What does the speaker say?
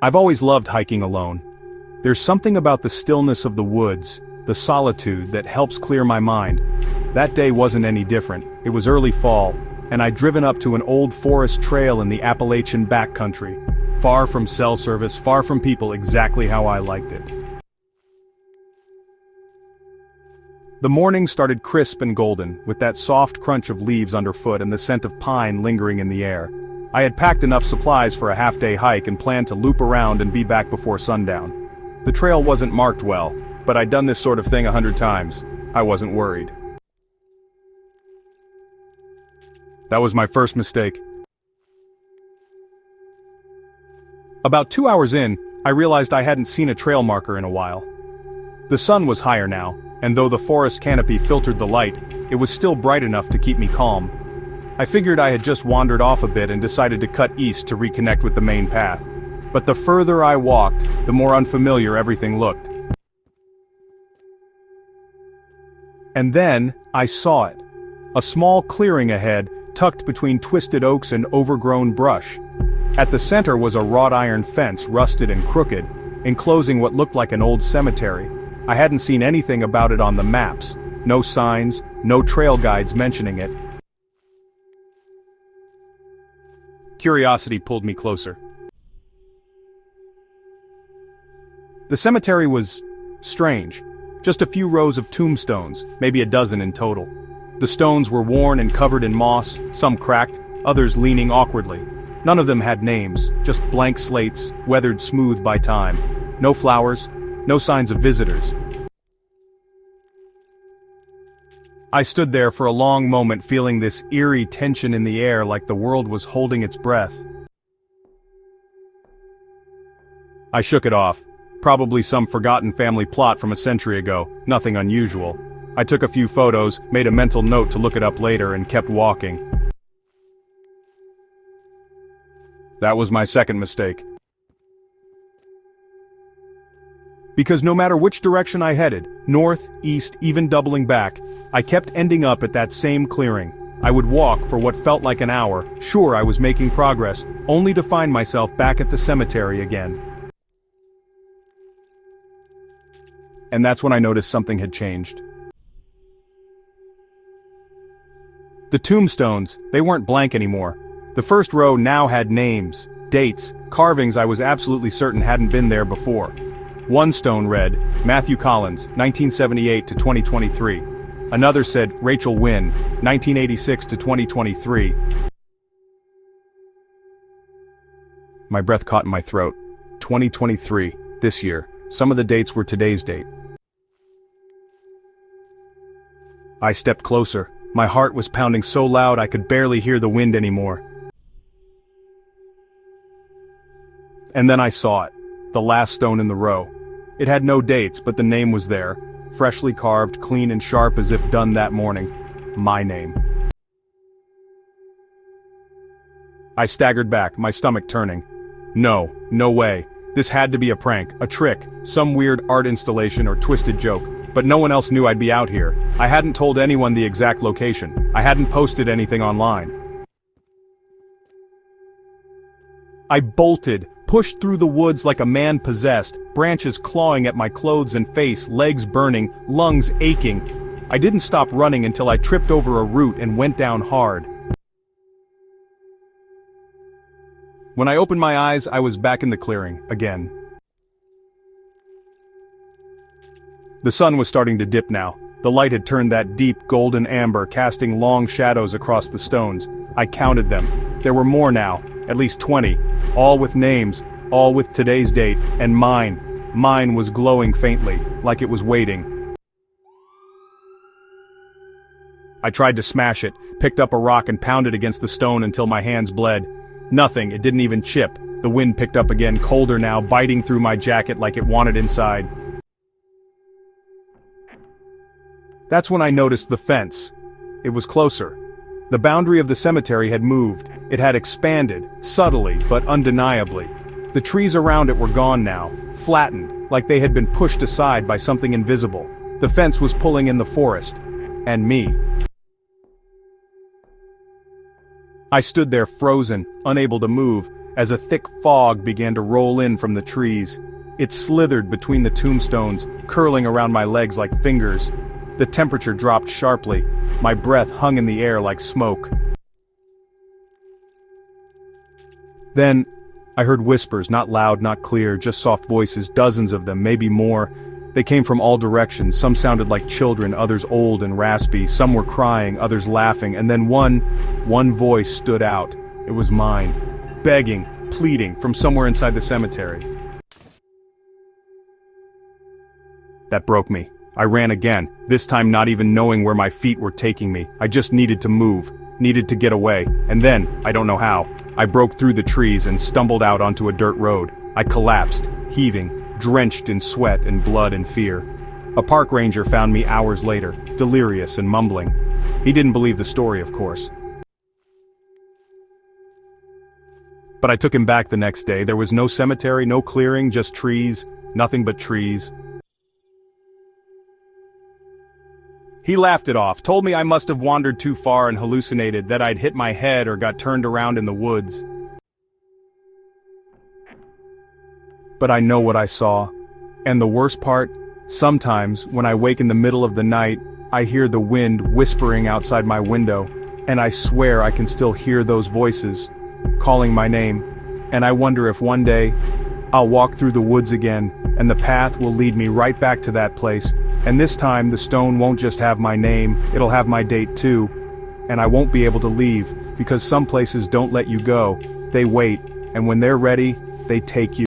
I've always loved hiking alone. There's something about the stillness of the woods, the solitude that helps clear my mind. That day wasn't any different. It was early fall, and I'd driven up to an old forest trail in the Appalachian backcountry. Far from cell service, far from people, exactly how I liked it. The morning started crisp and golden, with that soft crunch of leaves underfoot and the scent of pine lingering in the air. I had packed enough supplies for a half-day hike and planned to loop around and be back before sundown. The trail wasn't marked well, but I'd done this sort of thing 100 times. I wasn't worried. That was my first mistake. About 2 hours in, I realized I hadn't seen a trail marker in a while. The sun was higher now, and though the forest canopy filtered the light, it was still bright enough to keep me calm. I figured I had just wandered off a bit and decided to cut east to reconnect with the main path. But the further I walked, the more unfamiliar everything looked. And then, I saw it. A small clearing ahead, tucked between twisted oaks and overgrown brush. At the center was a wrought iron fence, rusted and crooked, enclosing what looked like an old cemetery. I hadn't seen anything about it on the maps. No signs, no trail guides mentioning it. Curiosity pulled me closer. The cemetery was strange. Just a few rows of tombstones, maybe a dozen in total. The stones were worn and covered in moss, some cracked, others leaning awkwardly. None of them had names, just blank slates, weathered smooth by time. No flowers, no signs of visitors. I stood there for a long moment feeling this eerie tension in the air like the world was holding its breath. I shook it off. Probably some forgotten family plot from a century ago, nothing unusual. I took a few photos, made a mental note to look it up later, and kept walking. That was my second mistake. Because no matter which direction I headed, north, east, even doubling back, I kept ending up at that same clearing. I would walk for what felt like an hour, sure I was making progress, only to find myself back at the cemetery again. And that's when I noticed something had changed. The tombstones, they weren't blank anymore. The first row now had names, dates, carvings I was absolutely certain hadn't been there before. One stone read, Matthew Collins, 1978 to 2023. Another said, Rachel Wynn, 1986 to 2023. My breath caught in my throat. 2023, this year. Some of the dates were today's date. I stepped closer. My heart was pounding so loud I could barely hear the wind anymore. And then I saw it. The last stone in the row. It had no dates, but the name was there. Freshly carved, clean and sharp as if done that morning. My name. I staggered back, my stomach turning. No way. This had to be a prank, a trick, some weird art installation or twisted joke. But no one else knew I'd be out here. I hadn't told anyone the exact location. I hadn't posted anything online. I bolted, pushed through the woods like a man possessed, branches clawing at my clothes and face, legs burning, lungs aching. I didn't stop running until I tripped over a root and went down hard. When I opened my eyes, I was back in the clearing, again. The sun was starting to dip now. The light had turned that deep golden amber, casting long shadows across the stones. I counted them. There were more now, at least 20, all with names, all with today's date, and mine. Mine was glowing faintly, like it was waiting. I tried to smash it, picked up a rock and pounded against the stone until my hands bled. Nothing, it didn't even chip. The wind picked up again, colder now, biting through my jacket like it wanted inside. That's when I noticed the fence. It was closer. The boundary of the cemetery had moved. It had expanded, subtly but undeniably. The trees around it were gone now, flattened, like they had been pushed aside by something invisible. The fence was pulling in the forest. And me. I stood there frozen, unable to move. as a thick fog began to roll in from the trees. It slithered between the tombstones, curling around my legs like fingers. The temperature dropped sharply. My breath hung in the air like smoke. Then, I heard whispers, not loud, not clear, just soft voices, dozens of them, maybe more. They came from all directions. Some sounded like children, others old and raspy. Some were crying, others laughing, and then one voice stood out. It was mine, begging, pleading, from somewhere inside the cemetery. That broke me. I ran again, this time not even knowing where my feet were taking me. I just needed to move, needed to get away, and then, I don't know how, I broke through the trees and stumbled out onto a dirt road. I collapsed, heaving, drenched in sweat and blood and fear. A park ranger found me hours later, delirious and mumbling. He didn't believe the story, of course. But I took him back the next day. There was no cemetery, no clearing, just trees, nothing but trees. He laughed it off, told me I must have wandered too far and hallucinated, that I'd hit my head or got turned around in the woods. But I know what I saw. And the worst part, sometimes, when I wake in the middle of the night, I hear the wind whispering outside my window, and I swear I can still hear those voices, calling my name. And I wonder if one day, I'll walk through the woods again, and the path will lead me right back to that place, and this time the stone won't just have my name, it'll have my date too, and I won't be able to leave, because some places don't let you go, they wait, and when they're ready, they take you.